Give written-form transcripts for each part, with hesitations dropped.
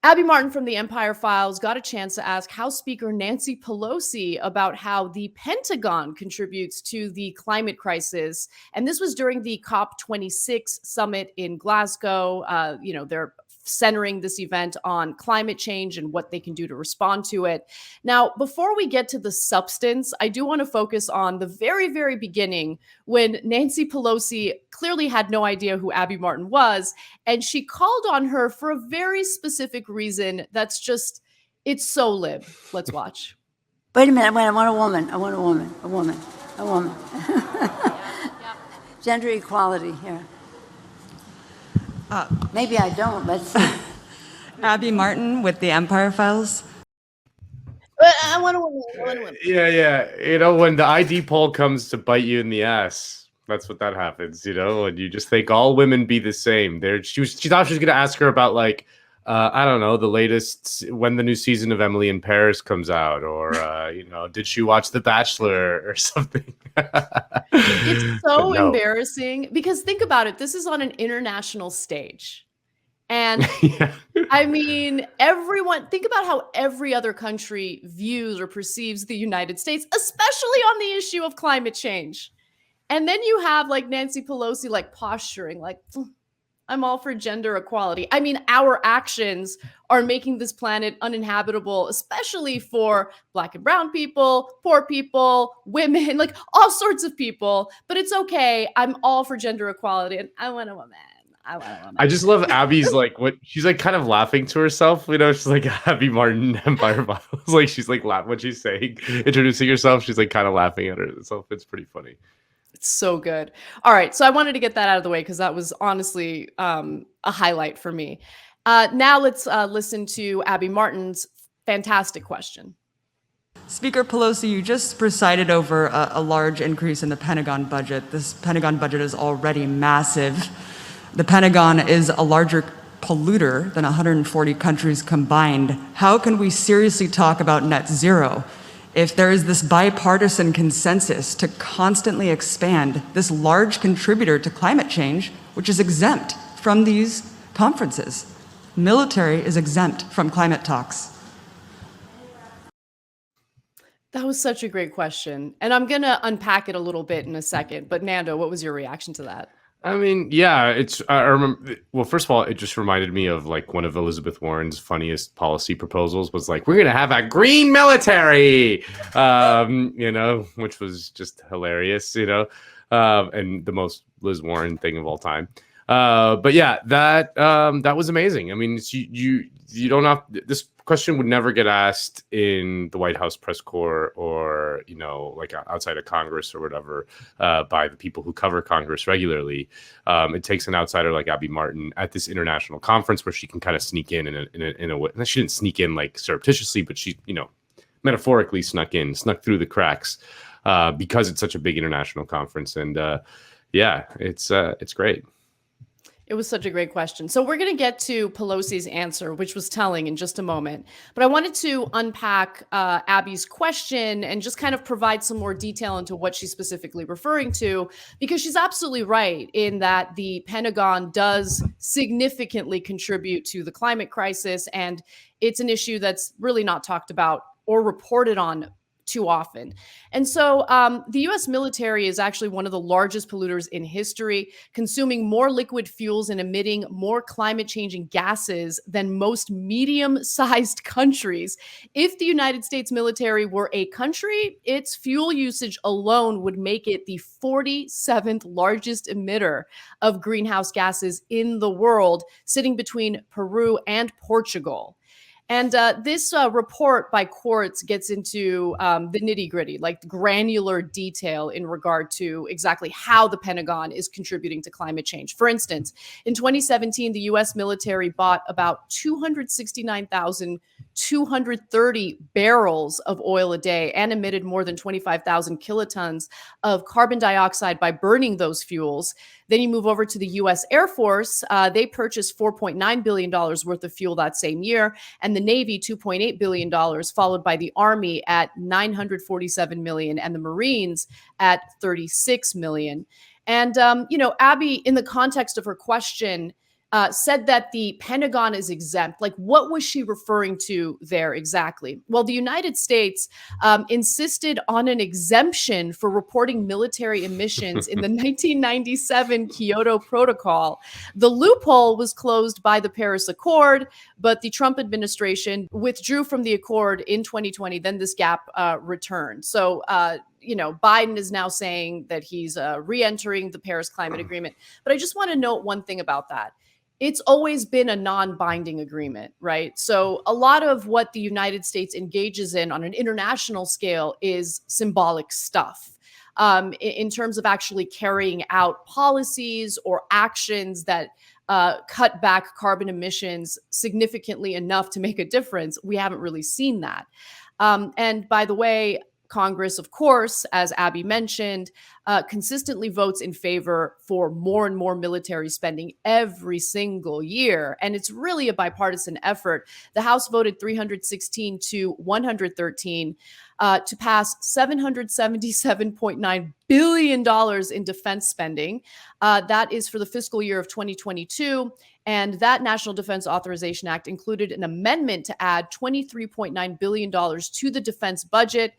Abby Martin from the Empire Files got a chance to ask House Speaker Nancy Pelosi about how the Pentagon contributes to the climate crisis. And this was during the COP26 summit in Glasgow. They're centering this event on climate change and what they can do to respond to it. Now, before we get to the substance, I do want to focus on the very, very beginning when Nancy Pelosi clearly had no idea who Abby Martin was. And she called on her for a very specific reason that's just, it's so lib. Let's watch. Wait a minute, I want a woman. Gender equality here. Maybe I don't, let's see. Abby Martin with the Empire Files. I want a woman. Yeah. When the ID poll comes to bite you in the ass, that's what that happens, and you just think all women be the same. She thought she was going to ask her about I don't know, the latest, when the new season of Emily in Paris comes out, or, did she watch The Bachelor or something? It's so embarrassing because think about it. This is on an international stage. And Yeah. I mean, think about how every other country views or perceives the United States, especially on the issue of climate change. And then you have Nancy Pelosi posturing, I'm all for gender equality. I mean, our actions are making this planet uninhabitable, especially for Black and brown people, poor people, women, all sorts of people. But it's okay. I'm all for gender equality, and I want a woman. I just love Abby's what she's kind of laughing to herself. She's Abby Martin, Empire Files. She's laughing when she's saying, introducing herself. She's kind of laughing at herself. It's pretty funny. It's so good. All right. So I wanted to get that out of the way because that was honestly a highlight for me. Now let's listen to Abby Martin's fantastic question. Speaker Pelosi, you just presided over a large increase in the Pentagon budget. This Pentagon budget is already massive. The Pentagon is a larger polluter than 140 countries combined. How can we seriously talk about net zero if there is this bipartisan consensus to constantly expand this large contributor to climate change, which is exempt from these conferences? Military is exempt from climate talks. That was such a great question. And I'm going to unpack it a little bit in a second. But Nando, what was your reaction to that? I mean, yeah, I remember. Well, first of all, it just reminded me of one of Elizabeth Warren's funniest policy proposals was we're going to have a green military, which was just hilarious, and the most Liz Warren thing of all time. But yeah, that was amazing. I mean, you don't have, this question would never get asked in the White House press corps or, outside of Congress or whatever, by the people who cover Congress regularly. It takes an outsider like Abby Martin at this international conference where she can kind of sneak in a way. And she didn't sneak in surreptitiously, but she, metaphorically snuck through the cracks, because it's such a big international conference. And yeah, it's great. It was such a great question. So we're going to get to Pelosi's answer, which was telling, in just a moment. But I wanted to unpack Abby's question and just kind of provide some more detail into what she's specifically referring to, because she's absolutely right in that the Pentagon does significantly contribute to the climate crisis. And it's an issue that's really not talked about or reported on too often. And so the US military is actually one of the largest polluters in history, consuming more liquid fuels and emitting more climate changing gases than most medium-sized countries. If the United States military were a country, its fuel usage alone would make it the 47th largest emitter of greenhouse gases in the world, sitting between Peru and Portugal. And this report by Quartz gets into the nitty-gritty, granular detail in regard to exactly how the Pentagon is contributing to climate change. For instance, in 2017, the U.S. military bought about 269,230 barrels of oil a day and emitted more than 25,000 kilotons of carbon dioxide by burning those fuels. Then you move over to the U.S. Air Force. They purchased $4.9 billion worth of fuel that same year, and the Navy $2.8 billion, followed by the Army at $947 million, and the Marines at $36 million. And, Abby, in the context of her question, said that the Pentagon is exempt. Like, what was she referring to there exactly? Well, the United States insisted on an exemption for reporting military emissions in the 1997 Kyoto Protocol. The loophole was closed by the Paris Accord, but the Trump administration withdrew from the accord in 2020. Then this gap returned. So, Biden is now saying that he's re-entering the Paris Climate Agreement. But I just want to note one thing about that. It's always been a non-binding agreement, right? So a lot of what the United States engages in on an international scale is symbolic stuff. In terms of actually carrying out policies or actions that cut back carbon emissions significantly enough to make a difference, we haven't really seen that. And by the way, Congress, of course, as Abby mentioned, consistently votes in favor for more and more military spending every single year. And it's really a bipartisan effort. The House voted 316 to 113 to pass $777.9 billion in defense spending. That is for the fiscal year of 2022. And that National Defense Authorization Act included an amendment to add $23.9 billion to the defense budget.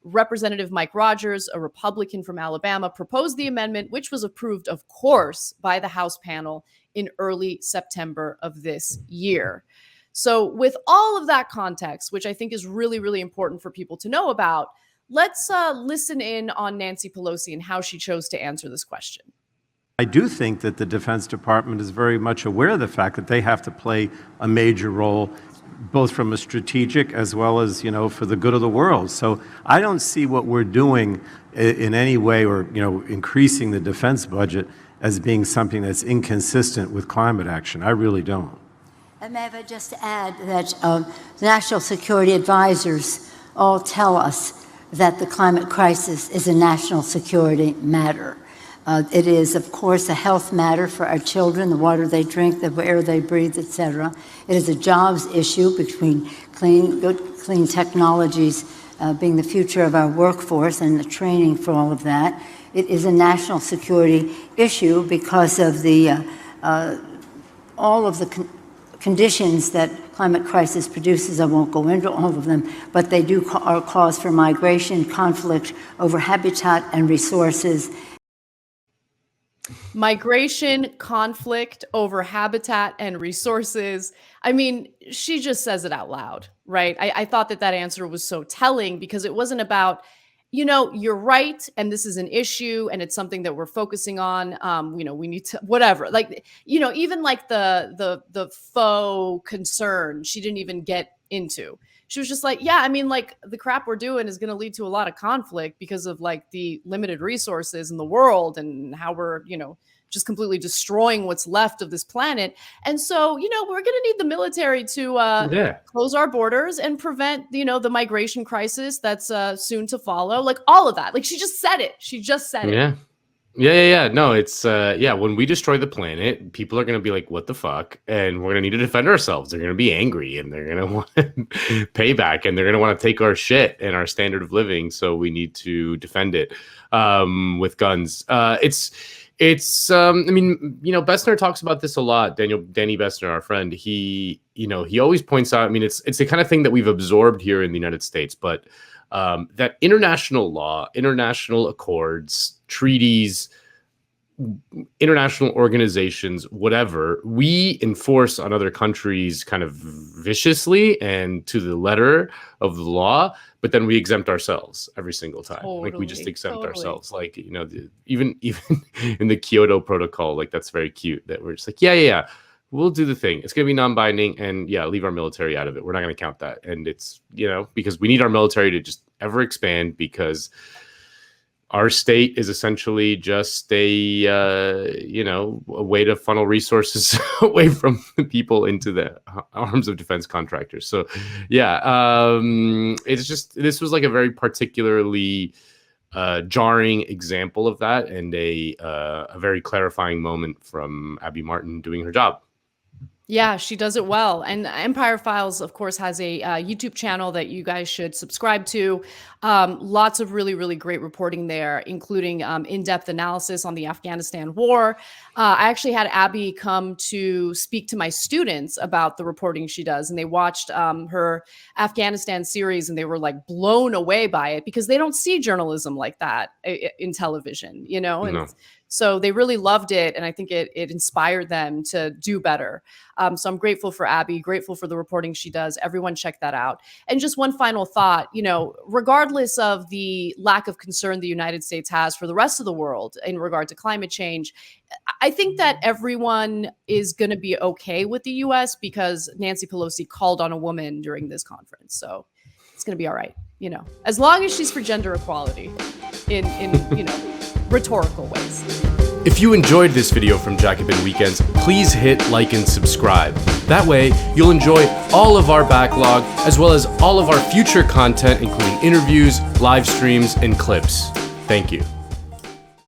Representative Mike Rogers, a Republican from Alabama, proposed the amendment, which was approved, of course, by the House panel in early September of this year. So with all of that context, which I think is really, really important for people to know about, let's listen in on Nancy Pelosi and how she chose to answer this question. I do think that the Defense Department is very much aware of the fact that they have to play a major role, both from a strategic as well as, for the good of the world. So I don't see what we're doing in any way, or, increasing the defense budget as being something that's inconsistent with climate action. I really don't. And may I just add that the national security advisors all tell us that the climate crisis is a national security matter. It is, of course, a health matter for our children, the water they drink, the air they breathe, etc. It is a jobs issue between clean technologies being the future of our workforce and the training for all of that. It is a national security issue because of the all of the conditions that climate crisis produces. I won't go into all of them, but they are cause for migration, conflict over habitat and resources. Migration, conflict over habitat and resources. I mean, she just says it out loud, right? I thought that answer was so telling, because it wasn't about, you're right, and this is an issue, and it's something that we're focusing on. We need to, whatever. Like, even like the faux concern, she didn't even get into. She was just like, yeah, I mean, like, the crap we're doing is going to lead to a lot of conflict because of like the limited resources in the world and how we're, just completely destroying what's left of this planet. And so, we're going to need the military to close our borders and prevent, the migration crisis that's soon to follow. Like, all of that. Like, she just said it. She just said it. Yeah. No, it's when we destroy the planet, people are going to be like, what the fuck? And we're going to need to defend ourselves. They're going to be angry, and they're going to want payback, and they're going to want to take our shit and our standard of living. So we need to defend it with guns. Bessner talks about this a lot. Danny Bessner, our friend, he always points out, it's the kind of thing that we've absorbed here in the United States, but that international law, international accords, treaties, international organizations, whatever, we enforce on other countries kind of viciously and to the letter of the law, but then we exempt ourselves every single time. Like, we just exempt ourselves. Like, even in the Kyoto Protocol, like, that's very cute that we're just like, yeah, we'll do the thing. It's going to be non-binding, and leave our military out of it. We're not going to count that. And it's, because we need our military to just ever expand, because our state is essentially just a way to funnel resources away from the people into the arms of defense contractors. So, it's just, this was like a very particularly jarring example of that, and a very clarifying moment from Abby Martin doing her job. Yeah, she does it well. And Empire Files, of course, has a YouTube channel that you guys should subscribe to. Lots of really, really great reporting there, including in-depth analysis on the Afghanistan war. I actually had Abby come to speak to my students about the reporting she does, and they watched her Afghanistan series, and they were like blown away by it because they don't see journalism like that in television, you know? And No. so they really loved it, and I think it inspired them to do better. So I'm grateful for Abby, grateful for the reporting she does. Everyone check that out. And just one final thought, you know, regardless of the lack of concern the United States has for the rest of the world in regard to climate change, I think that everyone is going to be okay with the US because Nancy Pelosi called on a woman during this conference. So it's going to be all right, you know, as long as she's for gender equality in you know, rhetorical ways. If you enjoyed this video from Jacobin Weekends, please hit like and subscribe. That way, you'll enjoy all of our backlog, as well as all of our future content, including interviews, live streams, and clips. Thank you.